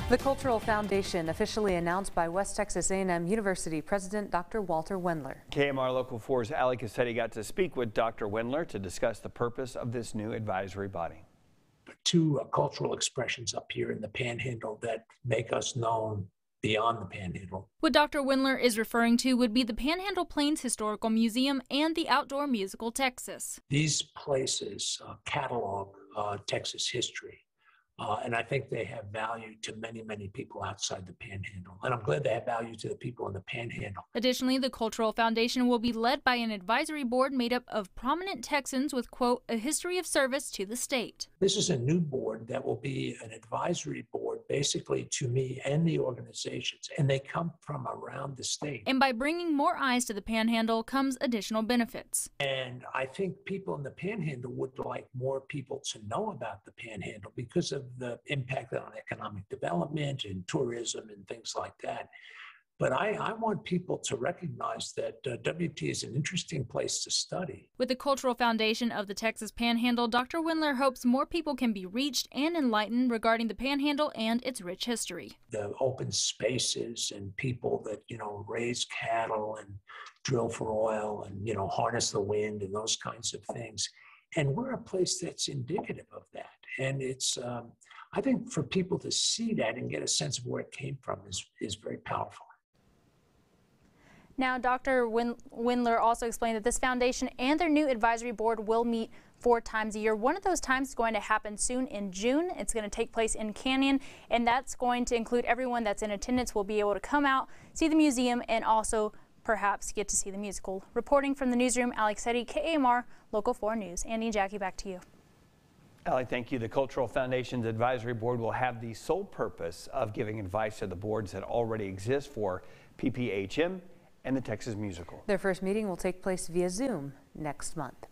The Cultural Foundation officially announced by West Texas A&M University President Dr. Walter Wendler. KMR Local 4's Ali Cassetti got to speak with Dr. Wendler to discuss the purpose of this new advisory body. Two cultural expressions up here in the Panhandle that make us known beyond the Panhandle. What Dr. Wendler is referring to would be the Panhandle Plains Historical Museum and the Outdoor Musical Texas. These places catalog Texas history. And I think they have value to many, many people outside the Panhandle. And I'm glad they have value to the people in the Panhandle. Additionally, the Cultural Foundation will be led by an advisory board made up of prominent Texans with, quote, a history of service to the state. This is a new board that will be an advisory board basically to me and the organizations. And they come from around the state. And by bringing more eyes to the Panhandle comes additional benefits. And I think people in the Panhandle would like more people to know about the Panhandle because of the impact on economic development and tourism and things like that. But I want people to recognize that WT is an interesting place to study. With the Cultural Foundation of the Texas Panhandle, Dr. Wendler hopes more people can be reached and enlightened regarding the Panhandle and its rich history. The open spaces and people that, raise cattle and drill for oil and, harness the wind and those kinds of things. And we're a place that's indicative of that. And it's, I think for people to see that and get a sense of where it came from is very powerful. Now, Dr. Wendler also explained that this foundation and their new advisory board will meet 4 times a year. One of those times is going to happen soon in June. It's going to take place in Canyon, and that's going to include everyone that's in attendance will be able to come out, see the museum, and also perhaps get to see the musical. Reporting from the newsroom, Ali Cassetti, KMR Local 4 News. Andy and Jackie, back to you. Ali, thank you. The Cultural Foundation's advisory board will have the sole purpose of giving advice to the boards that already exist for PPHM and the Texas Musical. Their first meeting will take place via Zoom next month.